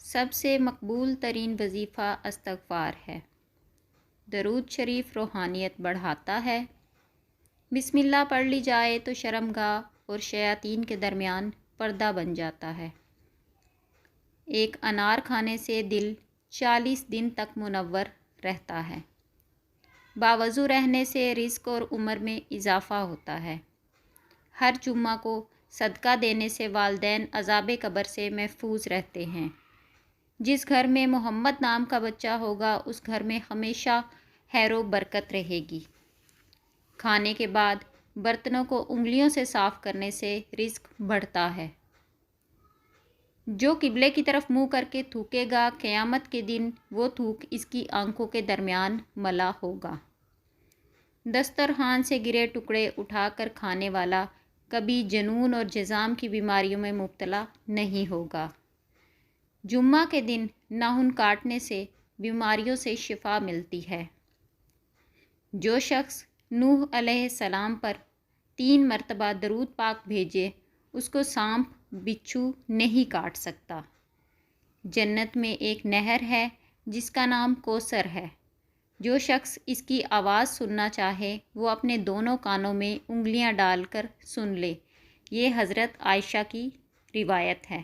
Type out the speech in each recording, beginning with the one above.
سب سے مقبول ترین وظیفہ استغفار ہے۔ درود شریف روحانیت بڑھاتا ہے۔ بسم اللہ پڑھ لی جائے تو شرمگاہ اور شیاطین کے درمیان پردہ بن جاتا ہے۔ ایک انار کھانے سے دل 40 دن تک منور رہتا ہے۔ باوضو رہنے سے رزق اور عمر میں اضافہ ہوتا ہے۔ ہر جمعہ کو صدقہ دینے سے والدین عذاب قبر سے محفوظ رہتے ہیں۔ جس گھر میں محمد نام کا بچہ ہوگا اس گھر میں ہمیشہ خیر و برکت رہے گی۔ کھانے کے بعد برتنوں کو انگلیوں سے صاف کرنے سے رزق بڑھتا ہے۔ جو قبلے کی طرف منہ کر کے تھوکے گا قیامت کے دن وہ تھوک اس کی آنکھوں کے درمیان ملا ہوگا۔ دسترخوان سے گرے ٹکڑے اٹھا کر کھانے والا کبھی جنون اور جذام کی بیماریوں میں مبتلا نہیں ہوگا۔ جمعہ کے دن ناخن کاٹنے سے بیماریوں سے شفا ملتی ہے۔ جو شخص نوح علیہ السلام پر 3 مرتبہ درود پاک بھیجے اس کو سانپ بچھو نہیں کاٹ سکتا۔ جنت میں ایک نہر ہے جس کا نام کوثر ہے۔ جو شخص اس کی آواز سننا چاہے وہ اپنے دونوں کانوں میں انگلیاں ڈال کر سن لے۔ یہ حضرت عائشہ کی روایت ہے۔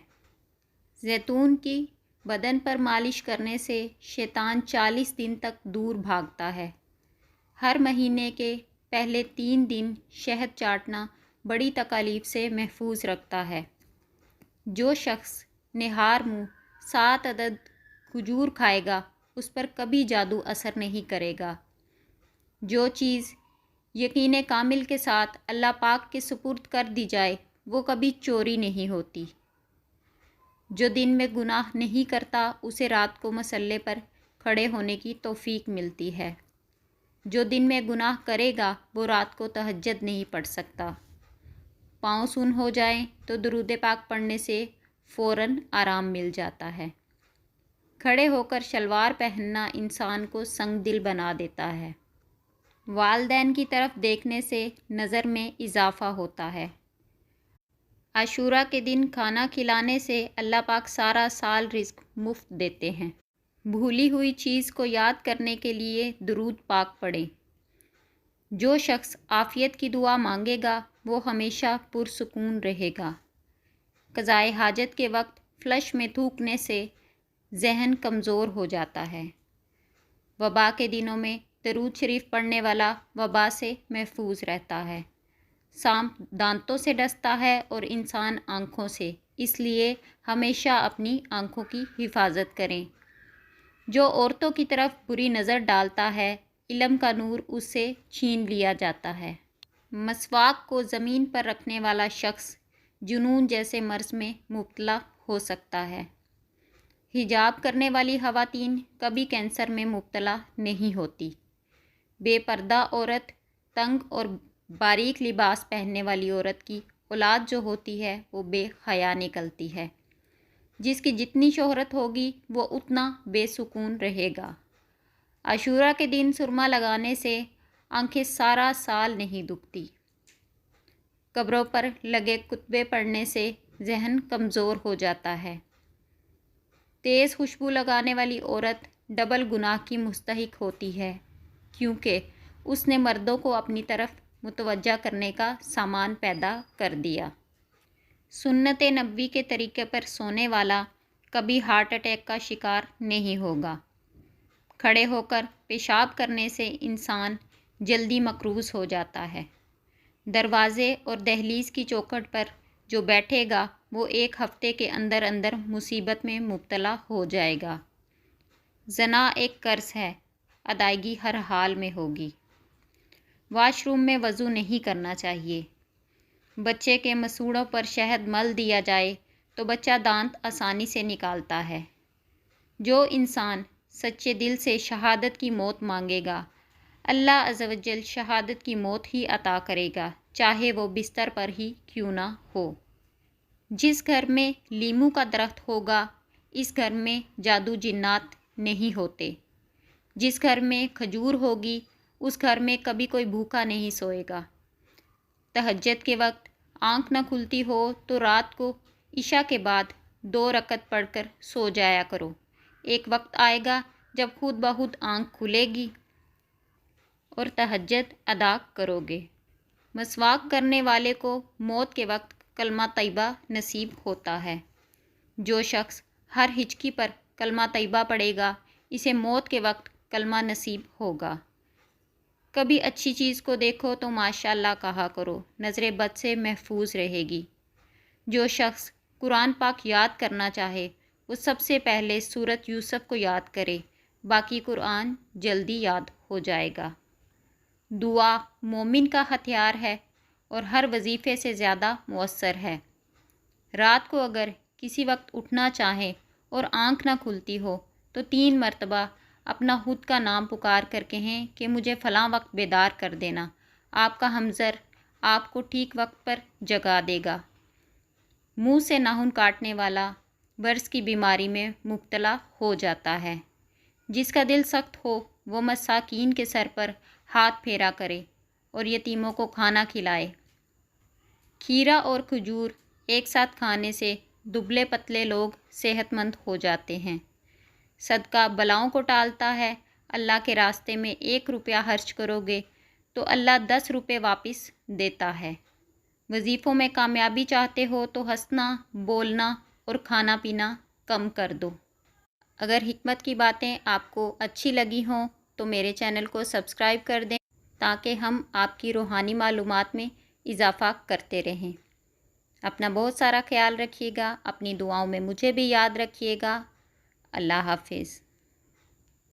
زیتون کی بدن پر مالش کرنے سے شیطان 40 دن تک دور بھاگتا ہے۔ ہر مہینے کے پہلے 3 دن شہد چاٹنا بڑی تکالیف سے محفوظ رکھتا ہے۔ جو شخص نہار منہ 7 عدد کھجور کھائے گا اس پر کبھی جادو اثر نہیں کرے گا۔ جو چیز یقین کامل کے ساتھ اللہ پاک کے سپرد کر دی جائے وہ کبھی چوری نہیں ہوتی۔ جو دن میں گناہ نہیں کرتا اسے رات کو مصلے پر کھڑے ہونے کی توفیق ملتی ہے۔ جو دن میں گناہ کرے گا وہ رات کو تہجد نہیں پڑھ سکتا۔ پاؤں سن ہو جائیں تو درود پاک پڑھنے سے فوراً آرام مل جاتا ہے۔ کھڑے ہو کر شلوار پہننا انسان کو سنگ دل بنا دیتا ہے۔ والدین کی طرف دیکھنے سے نظر میں اضافہ ہوتا ہے۔ عاشوراء کے دن کھانا کھلانے سے اللہ پاک سارا سال رزق مفت دیتے ہیں۔ بھولی ہوئی چیز کو یاد کرنے کے لیے درود پاک پڑھیں۔ جو شخص عافیت کی دعا مانگے گا وہ ہمیشہ پرسکون رہے گا۔ قضائے حاجت کے وقت فلش میں تھوکنے سے ذہن کمزور ہو جاتا ہے۔ وبا کے دنوں میں درود شریف پڑھنے والا وبا سے محفوظ رہتا ہے۔ سانپ دانتوں سے ڈستا ہے اور انسان آنکھوں سے، اس لیے ہمیشہ اپنی آنکھوں کی حفاظت کریں۔ جو عورتوں کی طرف بری نظر ڈالتا ہے علم کا نور اس سے چھین لیا جاتا ہے۔ مسواک کو زمین پر رکھنے والا شخص جنون جیسے مرض میں مبتلا ہو سکتا ہے۔ حجاب کرنے والی خواتین کبھی کینسر میں مبتلا نہیں ہوتی۔ بے پردہ عورت، تنگ اور باریک لباس پہننے والی عورت کی اولاد جو ہوتی ہے وہ بے حیا نکلتی ہے۔ جس کی جتنی شہرت ہوگی وہ اتنا بے سکون رہے گا۔ عاشوراء کے دن سرما لگانے سے آنکھیں سارا سال نہیں دکھتی۔ قبروں پر لگے کتبے پڑھنے سے ذہن کمزور ہو جاتا ہے۔ تیز خوشبو لگانے والی عورت ڈبل گناہ کی مستحق ہوتی ہے کیونکہ اس نے مردوں کو اپنی طرف متوجہ کرنے کا سامان پیدا کر دیا۔ سنت نبوی کے طریقے پر سونے والا کبھی ہارٹ اٹیک کا شکار نہیں ہوگا۔ کھڑے ہو کر پیشاب کرنے سے انسان جلدی مقروض ہو جاتا ہے۔ دروازے اور دہلیز کی چوکھٹ پر جو بیٹھے گا وہ 1 ہفتے کے اندر اندر مصیبت میں مبتلا ہو جائے گا۔ زنا ایک قرض ہے، ادائیگی ہر حال میں ہوگی۔ واش روم میں وضو نہیں کرنا چاہیے۔ بچے کے مسوڑوں پر شہد مل دیا جائے تو بچہ دانت آسانی سے نکالتا ہے۔ جو انسان سچے دل سے شہادت کی موت مانگے گا اللہ عز و جل شہادت کی موت ہی عطا کرے گا چاہے وہ بستر پر ہی کیوں نہ ہو۔ جس گھر میں لیمو کا درخت ہوگا اس گھر میں جادو جنات نہیں ہوتے۔ جس گھر میں کھجور ہوگی اس گھر میں کبھی کوئی بھوکا نہیں سوئے گا۔ تہجد کے وقت آنکھ نہ کھلتی ہو تو رات کو عشاء کے بعد 2 رکعت پڑھ کر سو جایا کرو۔ ایک وقت آئے گا جب خود بخود آنکھ کھلے گی اور تہجد ادا کرو گے۔ مسواک کرنے والے کو موت کے وقت کلمہ طیبہ نصیب ہوتا ہے۔ جو شخص ہر ہچکی پر کلمہ طیبہ پڑھے گا اسے موت کے وقت کلمہ نصیب ہوگا۔ کبھی اچھی چیز کو دیکھو تو ماشاءاللہ کہا کرو، نظر بد سے محفوظ رہے گی۔ جو شخص قرآن پاک یاد کرنا چاہے وہ سب سے پہلے سورۃ یوسف کو یاد کرے، باقی قرآن جلدی یاد ہو جائے گا۔ دعا مومن کا ہتھیار ہے اور ہر وظیفے سے زیادہ مؤثر ہے۔ رات کو اگر کسی وقت اٹھنا چاہیں اور آنکھ نہ کھلتی ہو تو 3 مرتبہ اپنا خود کا نام پکار کر کہیں کہ مجھے فلاں وقت بیدار کر دینا۔ آپ کا ہمزر آپ کو ٹھیک وقت پر جگا دے گا۔ منہ سے ناخن کاٹنے والا برس کی بیماری میں مبتلا ہو جاتا ہے۔ جس کا دل سخت ہو وہ مساکین کے سر پر ہاتھ پھیرا کرے اور یتیموں کو کھانا کھلائے۔ کھیرا اور کھجور ایک ساتھ کھانے سے دبلے پتلے لوگ صحت مند ہو جاتے ہیں۔ صدقہ بلاؤں کو ٹالتا ہے۔ اللہ کے راستے میں 1 روپیہ خرچ کرو گے تو اللہ 10 روپے واپس دیتا ہے۔ وظیفوں میں کامیابی چاہتے ہو تو ہنسنا، بولنا اور کھانا پینا کم کر دو۔ اگر حکمت کی باتیں آپ کو اچھی لگی ہوں تو میرے چینل کو سبسکرائب کر دیں تاکہ ہم آپ کی روحانی معلومات میں اضافہ کرتے رہیں۔ اپنا بہت سارا خیال رکھیے گا، اپنی دعاؤں میں مجھے بھی یاد رکھیے گا۔ اللہ حافظ۔